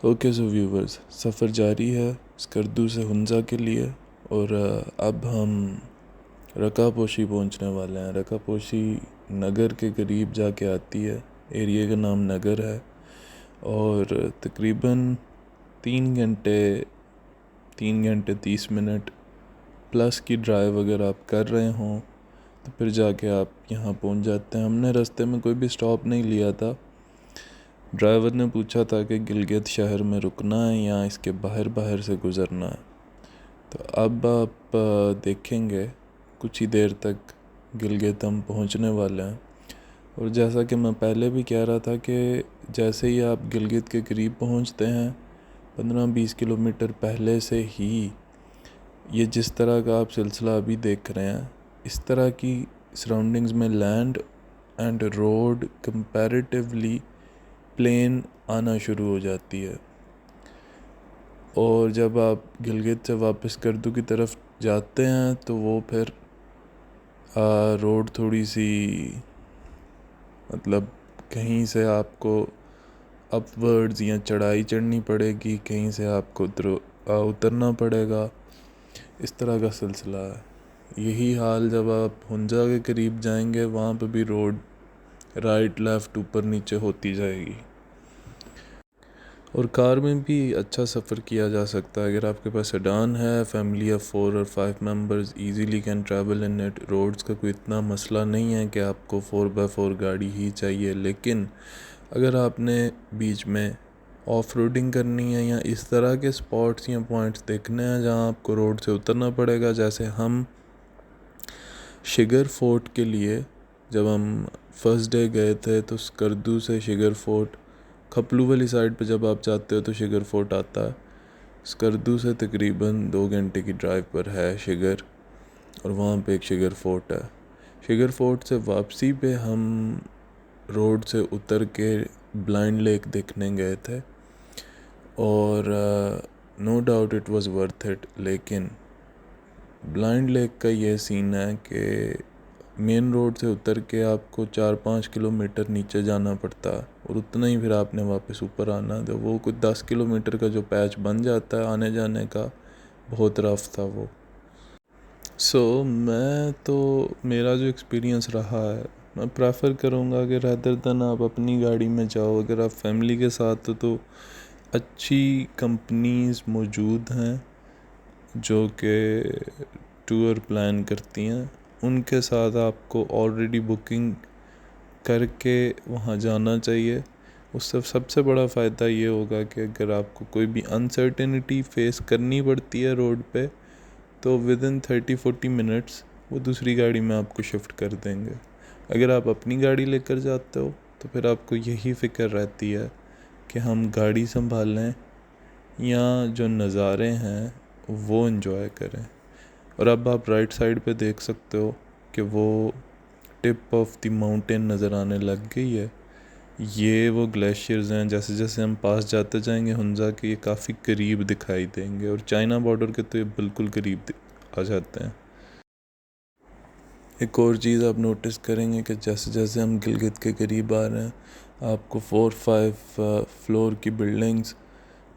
Okay so viewers, सफ़र जारी है स्कर्दू से हुंजा के लिए। और अब हम रकापोशी पहुंचने वाले हैं। रकापोशी नगर के करीब जाके आती है, एरिया का नाम नगर है। और तकरीबन 3 घंटे 3 घंटे 30 मिनट प्लस की ड्राइव अगर आप कर रहे हों तो फिर जाके आप यहाँ पहुंच जाते हैं। हमने रास्ते में कोई भी स्टॉप नहीं लिया था। ड्राइवर ने पूछा था कि गिलगित शहर में रुकना है या इसके बाहर बाहर से गुज़रना है। तो अब आप देखेंगे कुछ ही देर तक गिलगित हम पहुंचने वाले हैं। और जैसा कि मैं पहले भी कह रहा था कि जैसे ही आप गिलगित के करीब पहुंचते हैं 15-20 किलोमीटर पहले से ही ये जिस तरह का आप सिलसिला अभी देख रहे हैं, इस तरह की सराउंडिंग्स में land and road comparatively plain आना शुरू हो जाती है। और जब आप गिलगित से वापस करदू की तरफ जाते हैं तो वो फिर रोड थोड़ी सी मतलब कहीं से आपको अपवर्ड्स या चढ़ाई चढ़नी पड़ेगी, कहीं से आपको उतरना पड़ेगा। इस तरह का सिलसिला है। यही हाल जब आप हुंजा के करीब जाएंगे, वहाँ पे भी रोड राइट लेफ़्ट ऊपर नीचे होती जाएगी। और कार में भी अच्छा सफ़र किया जा सकता है। अगर आपके पास सेडान है, फैमिली ऑफ 4 और 5 members easily can travel in it. Roads का कोई इतना मसला नहीं है कि आपको 4x4 गाड़ी ही चाहिए। लेकिन अगर आपने बीच में ऑफ रोडिंग करनी है या इस तरह के स्पॉट्स या पॉइंट्स देखने हैं जहाँ आपको रोड से उतरना पड़ेगा, जैसे हम शिगर फोर्ट के लिए जब हम फर्स्ट डे गए थे तो स्कर्दू से शिगर फोर्ट, खपलू वाली साइड पे जब आप जाते हो तो शिगर फोर्ट आता है। स्कर्दू से तकरीबन 2 घंटे की ड्राइव पर है शिगर, और वहाँ पे एक शिगर फोर्ट है। शिगर फोर्ट से वापसी पे हम रोड से उतर के ब्लाइंड लेक देखने गए थे, और no doubt it was worth it. लेकिन ब्लाइंड लेक का ये सीन है कि मेन रोड से उतर के आपको 4-5 किलोमीटर नीचे जाना पड़ता है, और उतना ही फिर आपने वापस ऊपर आना। तो वो कुछ 10 किलोमीटर का जो पैच बन जाता है आने जाने का, बहुत रफ था वो। मेरा जो एक्सपीरियंस रहा है, मैं प्रेफर करूँगा कि रैदर देन आप अपनी गाड़ी में जाओ, अगर आप फैमिली के साथ हो तो अच्छी कंपनीज मौजूद हैं जो कि टूर प्लान करती हैं। उनके साथ आपको ऑलरेडी बुकिंग करके वहाँ जाना चाहिए। उससे सबसे बड़ा फ़ायदा ये होगा कि अगर आपको कोई भी अनसर्टेनिटी फेस करनी पड़ती है रोड पे, तो विदिन 30-40 मिनट्स वो दूसरी गाड़ी में आपको शिफ्ट कर देंगे। अगर आप अपनी गाड़ी लेकर जाते हो तो फिर आपको यही फ़िक्र रहती है कि हम गाड़ी संभालें या जो नज़ारे हैं वो एंजॉय करें। और अब आप राइट साइड पे देख सकते हो कि वो टिप ऑफ द माउंटेन नज़र आने लग गई है। ये वो ग्लेशियर्स हैं, जैसे जैसे हम पास जाते जाएंगे हुंजा के, ये काफ़ी करीब दिखाई देंगे, और चाइना बॉर्डर के तो ये बिल्कुल करीब आ जाते हैं। एक और चीज़ आप नोटिस करेंगे कि जैसे जैसे हम गिलगित के करीब आ रहे हैं आपको 4-5 फ्लोर की बिल्डिंग्स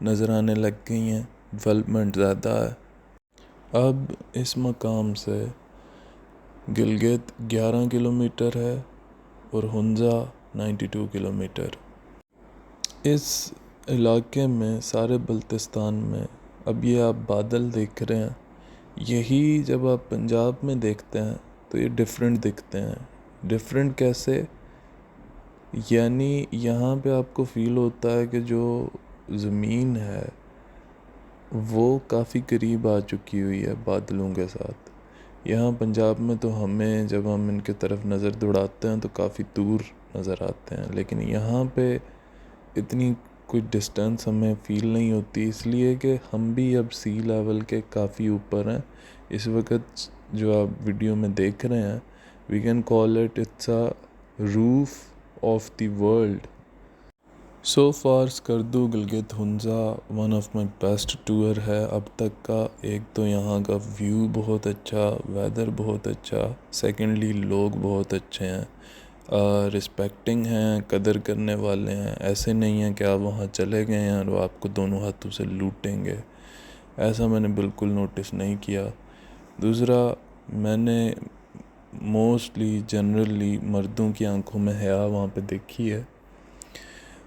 नज़र आने लग गई हैं। डेवलपमेंट ज़्यादा है। अब इस मकाम से गिलगित 11 किलोमीटर है और हुंजा 92 किलोमीटर। इस इलाके में सारे बल्तिस्तान में अब ये आप बादल देख रहे हैं, यही जब आप पंजाब में देखते हैं तो ये डिफरेंट दिखते हैं। डिफरेंट कैसे? यानी यहाँ पे आपको फ़ील होता है कि जो ज़मीन है वो काफ़ी करीब आ चुकी हुई है बादलों के साथ। यहाँ पंजाब में तो हमें जब हम इनके तरफ नज़र दौड़ाते हैं तो काफ़ी दूर नज़र आते हैं, लेकिन यहाँ पे इतनी कोई डिस्टेंस हमें फ़ील नहीं होती, इसलिए कि हम भी अब सी लेवल के काफ़ी ऊपर हैं। इस वक्त जो आप वीडियो में देख रहे हैं, we can call it's a roof of the world. So far Skardu Gilgit Hunza one of my best tour है अब तक का। एक तो यहाँ का व्यू बहुत अच्छा, वेदर बहुत अच्छा, सेकेंडली लोग बहुत अच्छे हैं। रिस्पेक्टिंग हैं, कदर करने वाले हैं। ऐसे नहीं है कि आप वहाँ चले गए हैं और वो आपको दोनों हाथों से लूटेंगे, ऐसा मैंने बिल्कुल नोटिस नहीं किया। दूसरा, मैंने मोस्टली जनरली मर्दों की आंखों में हया वहाँ पे देखी है।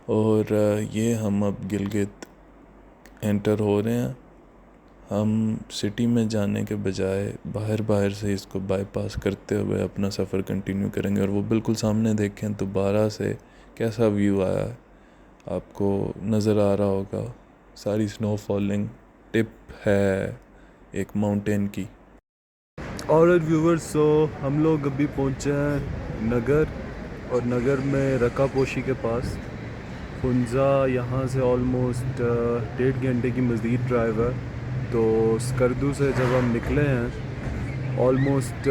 और ये हम अब गिलगित एंटर हो रहे हैं। हम सिटी में जाने के बजाय बाहर से इसको बाईपास करते हुए अपना सफ़र कंटिन्यू करेंगे। और वो बिल्कुल सामने देखें तो 12 से कैसा व्यू आया है आपको नज़र आ रहा होगा। सारी स्नो फॉलिंग, टिप है एक माउंटेन की। और व्यूवर्स, हम लोग अभी पहुंचे हैं नगर, और नगर में रका पोशी के पास। फुंजा यहाँ से ऑलमोस्ट 1.5 घंटे की मज़ीद ड्राइव है। तो स्कर्दू से जब हम निकले हैं ऑलमोस्ट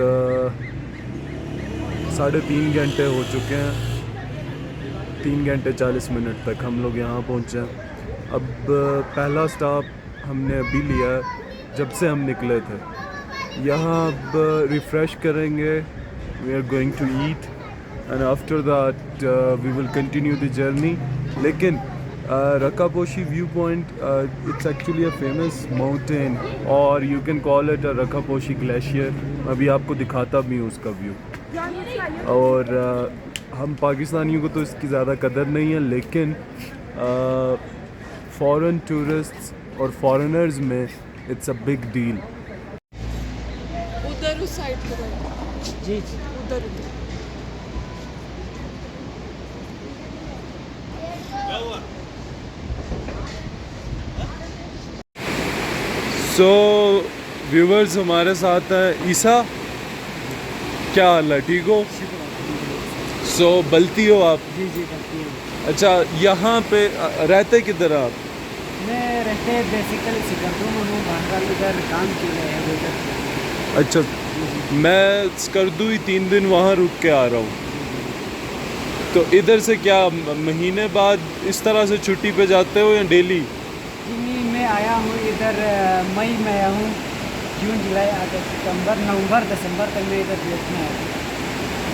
3.5 घंटे हो चुके हैं। 3 घंटे 40 मिनट तक हम लोग यहाँ पहुँचे हैं। अब पहला स्टॉप हमने अभी लिया है जब से हम निकले थे। यहाँ अब रिफ़्रेश करेंगे, we are going to eat and after that we will continue the journey. लेकिन Rakaposhi view point, it's actually a famous mountain, और you can call it a Rakaposhi glacier. अभी आपको दिखाता भी हूँ उसका व्यू। और हम पाकिस्तानियों को तो इसकी ज़्यादा कदर नहीं है, लेकिन फॉरेन टूरिस्ट्स और फॉरेनर्स में इट्स अ बिग डील। उधर उस साइड पे जी जी उधर उधर। सो व्यूवर्स, हमारे साथ है ईसा। क्या हाल है, ठीक हो? सो बलती हो आप? जी जी करती है। अच्छा, यहाँ पे रहते किधर आप? मैं रहते बेसिकली सिकंदर में हूँ, बाहर इधर काम के लिए है उधर। अच्छा, मैं स्कर्दू ही 3 दिन वहाँ रुक के आ रहा हूँ। तो इधर से क्या महीने बाद इस तरह से छुट्टी पे जाते हो या डेली? नहीं, मैं आया हूँ इधर मई में आया हूँ। जून जुलाई अगस्त सितंबर नवंबर दिसंबर तक मैं इधर देखने आया हूँ।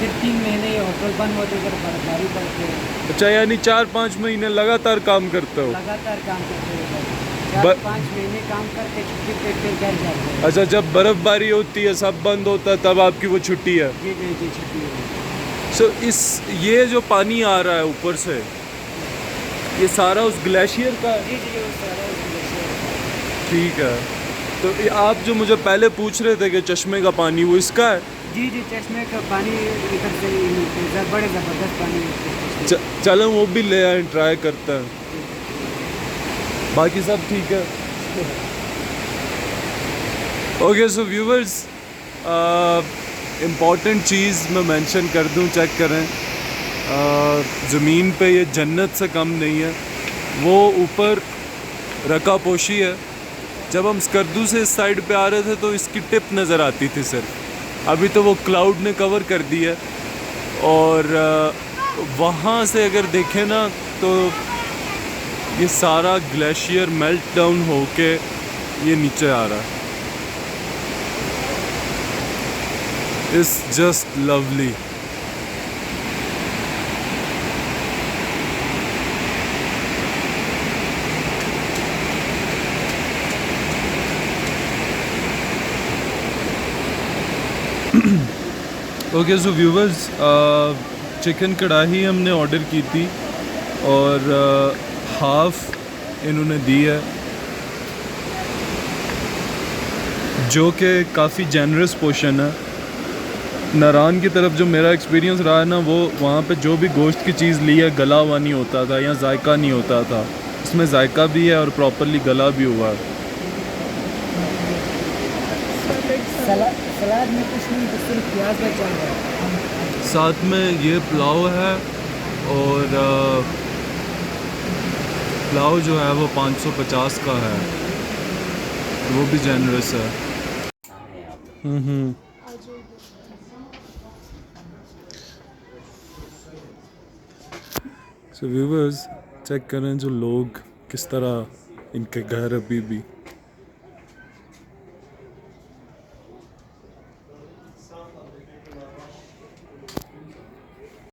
फिर 3 महीने ये होटल बंद होते, इधर बर्फबारी पड़ती है। अच्छा, यानी 4-5 महीने लगातार काम करते हो? लगातार काम करते हो, 4-5 महीने काम करके छुट्टी पे फिर घर जाते हैं। अच्छा, जब बर्फबारी होती है, सब बंद होता है, तब आपकी वो छुट्टी है? जी जी जी, छुट्टी है। ये जो पानी आ रहा है ऊपर से, ये सारा उस ग्लेशियर का है? जी जी, वो सारा ठीक है। तो ये आप जो मुझे पहले पूछ रहे थे कि चश्मे का पानी, वो इसका है? जी जी, चश्मे का पानी इधर से ही मिलते हैं, बड़े ज़बरदस्त पानी होते हैं। चलो वो भी ले आए, ट्राई करते हैं। बाकी सब ठीक है। ओके, सो व्यूवर्स, इम्पॉर्टेंट चीज़ मैं मेंशन कर दूं, चेक करें। ज़मीन पे ये जन्नत से कम नहीं है। वो ऊपर रकापोशी है। जब हम स्कर्दू से इस साइड पे आ रहे थे तो इसकी टिप नज़र आती थी सिर्फ। अभी तो वो क्लाउड ने कवर कर दी है। और वहाँ से अगर देखें ना तो ये सारा ग्लेशियर मेल्ट डाउन होके ये नीचे आ रहा है। It's just lovely. Okay, so viewers, chicken कढ़ाई हमने ऑर्डर की थी और हाफ इन्होंने दी है, जो कि काफ़ी जेनरस पोर्शन है। नारान की तरफ जो मेरा एक्सपीरियंस रहा है ना, वो वहाँ पे जो भी गोश्त की चीज़ ली है गला हुआ नहीं होता था या जायका नहीं होता था। इसमें जायका भी है और प्रॉपरली गला भी हुआ है। सलाद में कुछ नहीं, तो सिर्फ प्याज का चल रहा है। साथ में ये पुलाव है, और पुलाव जो है वो 550 का है, वो भी जेनरस है। सो व्यूवर्स, चेक करें जो लोग किस तरह इनके घर अभी भी